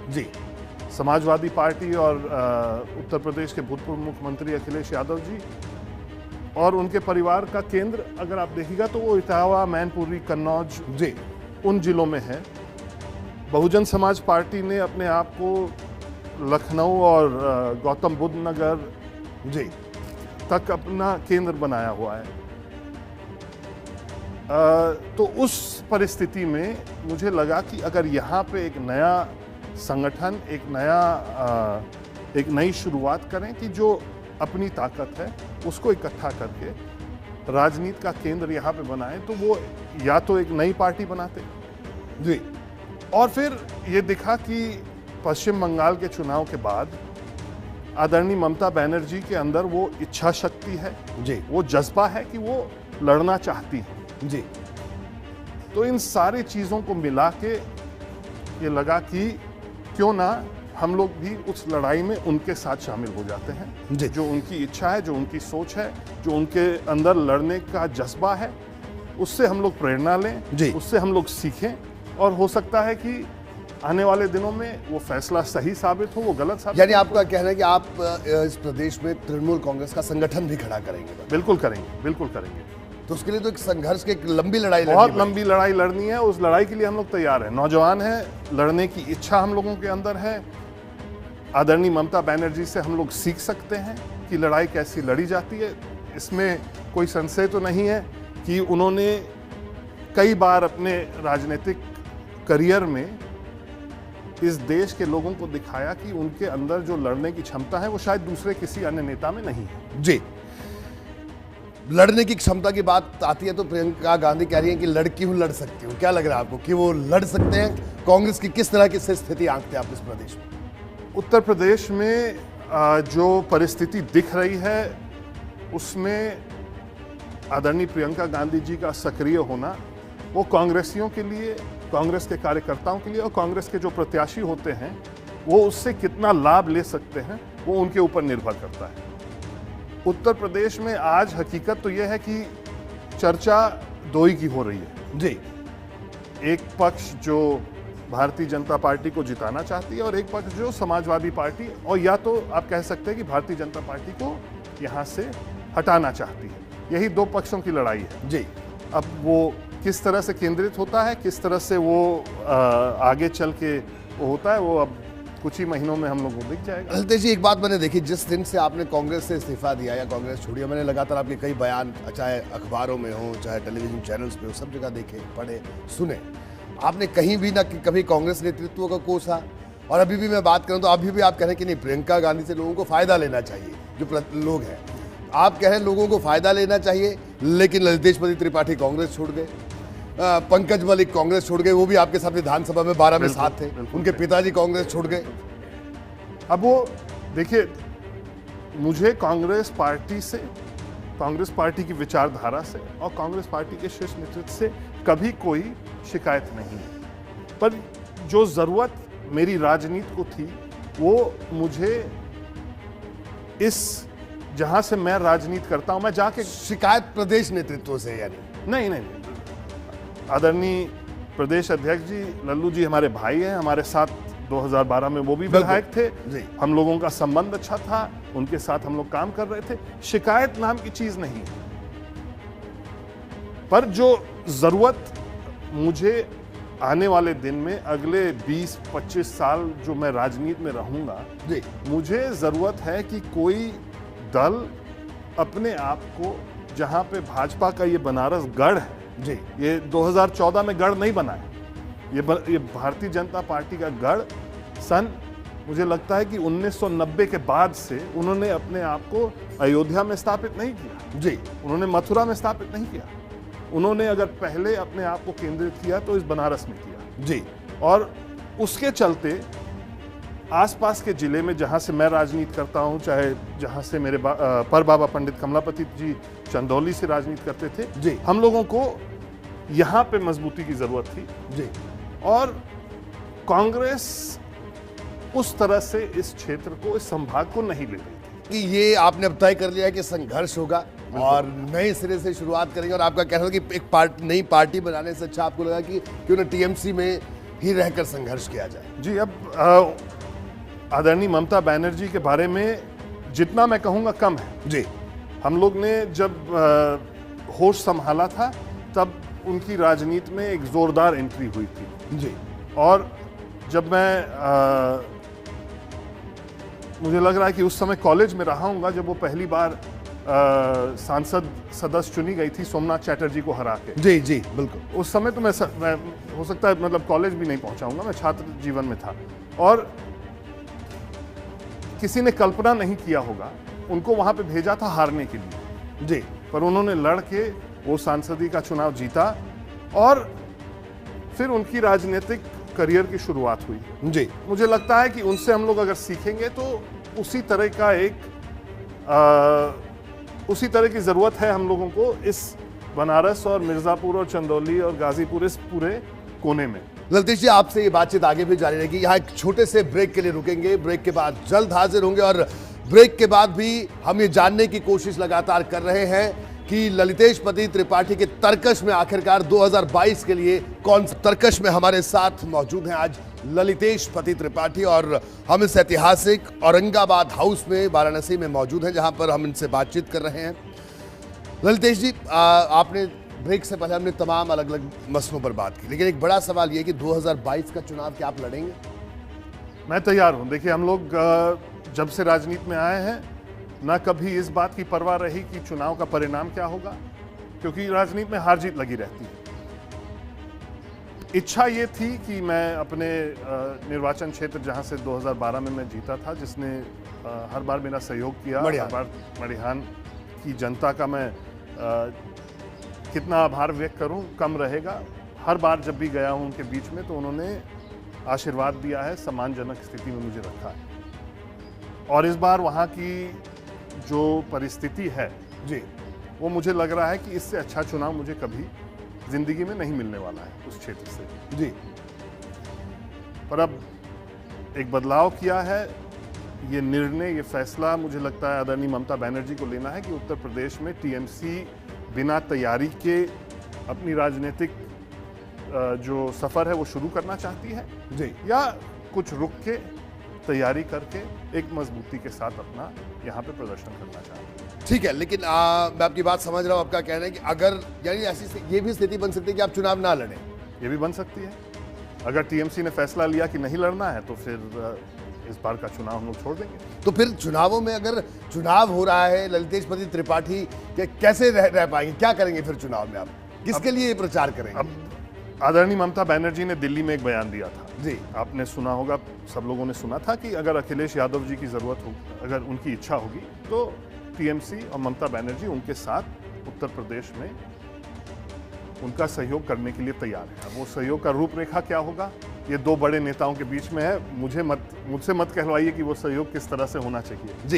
जी, Samajwadi party और उत्तर प्रदेश के भूतपूर्व मुख्यमंत्री अखिलेश यादव जी और उनके परिवार का केंद्र अगर आप देखिएगा तो वो इटावा, मैनपुरी, कन्नौज जी, उन जिलों में है। बहुजन समाज पार्टी ने अपने आप को लखनऊ और गौतम बुद्ध नगर जी, तक अपना केंद्र बनाया हुआ है। तो उस परिस्थिति में मुझे लगा कि अगर यहाँ पे एक नया संगठन, एक नई शुरुआत करें कि जो अपनी ताकत है उसको इकट्ठा करके राजनीति का केंद्र यहाँ पे बनाएं, तो वो या तो एक नई पार्टी बनाते जी, और फिर ये दिखा कि पश्चिम बंगाल के चुनाव के बाद आदरणीय ममता बनर्जी के अंदर वो इच्छा शक्ति है, जी, वो जज्बा है कि वो लड़ना चाहती है। जी, तो इन सारी चीज़ों को मिला के ये लगा कि क्यों ना हम लोग भी उस लड़ाई में उनके साथ शामिल हो जाते हैं। जी। जो उनकी इच्छा है, जो उनकी सोच है, जो उनके अंदर लड़ने का जज्बा है, उससे हम लोग प्रेरणा लें, जी। उससे हम लोग सीखें और हो सकता है कि आने वाले दिनों में वो फैसला सही साबित हो, वो गलत साबित यानी आपका कहना है कि आप इस प्रदेश में तृणमूल कांग्रेस का संगठन भी खड़ा करेंगे? बिल्कुल करेंगे, बिल्कुल करेंगे। तो उसके लिए तो एक संघर्ष की एक लंबी लड़ाई बहुत लंबी लड़ाई लड़नी है। उस लड़ाई के लिए हम लोग तैयार हैं, नौजवान हैं, लड़ने की इच्छा हम लोगों के अंदर है। आदरणीय ममता बनर्जी से हम लोग सीख सकते हैं कि लड़ाई कैसी लड़ी जाती है। इसमें कोई संशय तो नहीं है कि उन्होंने कई बार अपने राजनीतिक करियर में इस देश के लोगों को दिखाया कि उनके अंदर जो लड़ने की क्षमता है वो शायद दूसरे किसी अन्य नेता में नहीं है। जी, लड़ने की क्षमता की बात आती है तो प्रियंका गांधी कह रही हैं कि लड़की हूं, लड़ सकती हूं। क्या लग रहा है आपको कि वो लड़ सकते हैं? कांग्रेस की किस तरह की स्थिति आंकते हैं आप इस प्रदेश में? उत्तर प्रदेश में जो परिस्थिति दिख रही है उसमें आदरणीय प्रियंका गांधी जी का सक्रिय होना वो कांग्रेसियों के लिए, कांग्रेस के कार्यकर्ताओं के लिए और कांग्रेस के जो प्रत्याशी होते हैं वो उससे कितना लाभ ले सकते हैं वो उनके ऊपर निर्भर करता है। उत्तर प्रदेश में आज हकीकत तो यह है कि चर्चा दो ही की हो रही है। जी, एक पक्ष जो भारतीय जनता पार्टी को जिताना चाहती है और एक पक्ष जो समाजवादी पार्टी, और या तो आप कह सकते हैं कि भारतीय जनता पार्टी को यहाँ से हटाना चाहती है। यही दो पक्षों की लड़ाई है। जी, अब वो किस तरह से केंद्रित होता है, किस तरह से वो आगे चल के वो होता है, वो अब कुछ ही महीनों में हम लोगों को दिख जाएगा। ललितेश जी, एक बात मैंने देखी, जिस दिन से आपने कांग्रेस से इस्तीफा दिया या कांग्रेस छोड़ी, मैंने लगातार आपके कई बयान चाहे अखबारों में हो चाहे टेलीविजन चैनल्स पे हो, सब जगह देखे, पढ़े, सुने। आपने कहीं भी ना कि कभी कांग्रेस नेतृत्व का कोसा, और अभी भी मैं बात करूं तो अभी भी आप कह रहे हैं कि नहीं, प्रियंका गांधी से लोगों को फायदा लेना चाहिए। जो लोग हैं, आप कह रहे हैं लोगों को फायदा लेना चाहिए, लेकिन ललितेश त्रिपाठी कांग्रेस छोड़ गए, पंकज मलिक कांग्रेस छोड़ गए, वो भी आपके साथ विधानसभा में 12 में साथ थे। उनके पिताजी कांग्रेस छोड़ गए। अब वो देखिए, मुझे कांग्रेस पार्टी से, कांग्रेस पार्टी की विचारधारा से और कांग्रेस पार्टी के शीर्ष नेतृत्व से कभी कोई शिकायत नहीं है। पर जो जरूरत मेरी राजनीति को थी वो मुझे इस, जहां से मैं राजनीति करता हूं, मैं जाके शिकायत प्रदेश नेतृत्व से? यानी नहीं, आदरणीय प्रदेश अध्यक्ष जी लल्लू जी हमारे भाई हैं, हमारे साथ 2012 में वो भी विधायक थे जी। हम लोगों का संबंध अच्छा था, उनके साथ हम लोग काम कर रहे थे। शिकायत नाम की चीज नहीं है। पर जो जरूरत मुझे आने वाले दिन में, अगले 20-25 साल जो मैं राजनीति में रहूंगा जी, मुझे जरूरत है कि कोई दल अपने आप को, जहां पे भाजपा का ये बनारस गढ़ है जी, ये 2014 में गढ़ नहीं बना है, ये भारतीय जनता पार्टी का गढ़ सन, मुझे लगता है कि 1990 के बाद से उन्होंने अपने आप को अयोध्या में स्थापित नहीं किया जी, उन्होंने मथुरा में स्थापित नहीं किया। उन्होंने अगर पहले अपने आप को केंद्रित किया तो इस बनारस में किया जी, और उसके चलते आसपास के जिले में जहां से मैं राजनीति करता हूं, चाहे जहां से मेरे पर बाबा पंडित कमलापति जी चंदौली से राजनीति करते थे जी, हम लोगों को यहां पे मजबूती की जरूरत थी जी, और कांग्रेस उस तरह से इस क्षेत्र को, इस संभाग को नहीं ले रही थी। कि ये आपने अब तय कर लिया है कि संघर्ष होगा और नए सिरे से शुरुआत करेंगे, और आपका कहना है कि एक नई पार्टी बनाने से अच्छा आपको लगा कि क्यों ना टीएमसी में ही रहकर संघर्ष किया जाए? जी, अब आदरणीय ममता बनर्जी के बारे में जितना मैं कहूँगा कम है। जी हम लोग ने जब होश संभाला था तब उनकी राजनीति में एक जोरदार एंट्री हुई थी। जी और जब मैं मुझे लग रहा है कि उस समय कॉलेज में रहा हूँगा जब वो पहली बार सांसद सदस्य चुनी गई थी सोमनाथ चैटर्जी को हरा के। जी जी बिल्कुल। उस समय तो मैं हो सकता है मतलब कॉलेज भी नहीं पहुंचाऊंगा, मैं छात्र जीवन में था और किसी ने कल्पना नहीं किया होगा, उनको वहां पे भेजा था हारने के लिए। जी पर उन्होंने लड़ के वो सांसदी का चुनाव जीता और फिर उनकी राजनीतिक करियर की शुरुआत हुई। जी मुझे लगता है कि उनसे हम लोग अगर सीखेंगे तो उसी तरह का उसी तरह की जरूरत है हम लोगों को इस बनारस और मिर्जापुर और चंदौली और गाजीपुर इस पूरे कोने में। ललितेश जी, आपसे ये बातचीत आगे भी जारी रहेगी। यहाँ एक छोटे से ब्रेक के लिए रुकेंगे, ब्रेक के बाद जल्द हाजिर होंगे और ब्रेक के बाद भी हम ये जानने की कोशिश लगातार कर रहे हैं कि ललितेश पति त्रिपाठी के तर्कश में आखिरकार 2022 के लिए कौन सा तर्कश में हमारे साथ मौजूद हैं आज ललितेश पति त्रिपाठी और हम इस ऐतिहासिक औरंगाबाद हाउस में वाराणसी में मौजूद हैं जहां पर हम इनसे बातचीत कर रहे हैं। ललितेश जी, आपने ब्रेक से पहले हमने तमाम अलग अलग मसलों पर बात की, लेकिन एक बड़ा सवाल यह कि 2022 का चुनाव क्या आप लड़ेंगे? मैं तैयार हूं। देखिए, हम लोग जब से राजनीति में आए हैं ना कभी इस बात की परवाह रही कि चुनाव का परिणाम क्या होगा, क्योंकि राजनीति में हार जीत लगी रहती है। इच्छा ये थी कि मैं अपने निर्वाचन क्षेत्र जहां से 2012 में मैं जीता था, जिसने हर बार मेरा सहयोग किया, हर बार मड़िहान की जनता का मैं कितना आभार व्यक्त करूं कम रहेगा। हर बार जब भी गया हूं उनके बीच में तो उन्होंने आशीर्वाद दिया है, सम्मानजनक स्थिति में मुझे रखा है। और इस बार वहां की जो परिस्थिति है जी, वो मुझे लग रहा है कि इससे अच्छा चुनाव मुझे कभी जिंदगी में नहीं मिलने वाला है उस क्षेत्र से। जी, पर अब एक बदलाव किया है। ये निर्णय, ये फैसला मुझे लगता है आदरणीय ममता बनर्जी को लेना है कि उत्तर प्रदेश में टीएमसी बिना तैयारी के अपनी राजनीतिक जो सफर है वो शुरू करना चाहती है जी, या कुछ रुक के तैयारी करके एक मजबूती के साथ अपना यहाँ पे प्रदर्शन करना चाहते हैं। ठीक है, लेकिन मैं आपकी बात समझ रहा हूँ। आपका कहना है कि अगर यानी ऐसी ये भी स्थिति बन सकती है कि आप चुनाव ना लड़ें। ये भी बन सकती है। अगर टीएमसी ने फैसला लिया कि नहीं लड़ना है तो फिर इस बार का चुनाव हम लोग छोड़ देंगे। तो फिर चुनावों में अगर चुनाव हो रहा है, ललितेश पति त्रिपाठी कैसे रह पाएंगे? क्या करेंगे फिर चुनाव में? आप किसके लिए प्रचार करेंगे? अब आदरणीय ममता बनर्जी ने दिल्ली में एक बयान दिया था जी, आपने सुना होगा, सब लोगों ने सुना था कि अगर अखिलेश यादव जी की जरूरत हो, अगर उनकी इच्छा होगी तो टीएमसी और ममता बनर्जी उनके साथ उत्तर प्रदेश में उनका सहयोग करने के लिए तैयार है। अब वो सहयोग का रूपरेखा क्या होगा ये दो बड़े नेताओं के बीच में है। मुझसे मत कहलवाइए कि वो सहयोग किस तरह से होना चाहिए। जी।